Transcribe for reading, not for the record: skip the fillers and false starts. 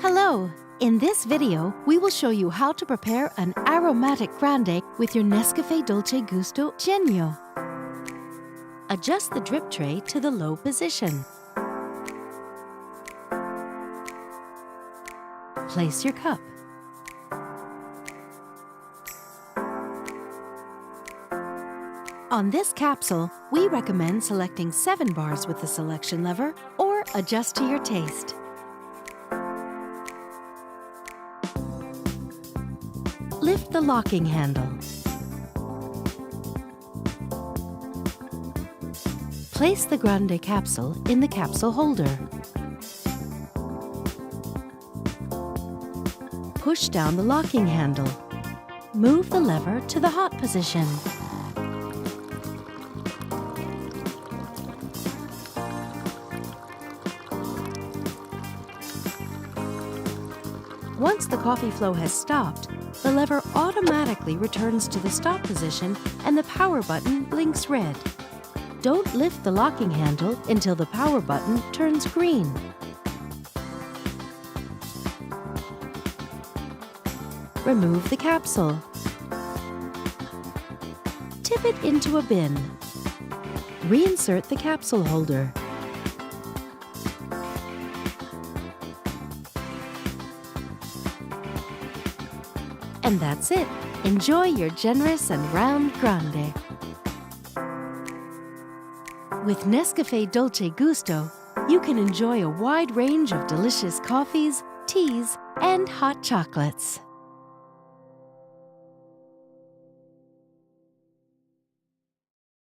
Hello! In this video, we will show you how to prepare an aromatic grande with your NESCAFÉ Dolce Gusto Genio. Adjust the drip tray to the low position. Place your cup. On this capsule, we recommend selecting 7 bars with the selection lever or adjust to your taste. Lift the locking handle. Place the Grande capsule in the capsule holder. Push down the locking handle. Move the lever to the hot position. Once the coffee flow has stopped, the lever automatically returns to the stop position and the power button blinks red. Don't lift the locking handle until the power button turns green. Remove the capsule. Tip it into a bin. Reinsert the capsule holder. And that's it. Enjoy your generous and round grande. With NESCAFÉ Dolce Gusto, you can enjoy a wide range of delicious coffees, teas, and hot chocolates.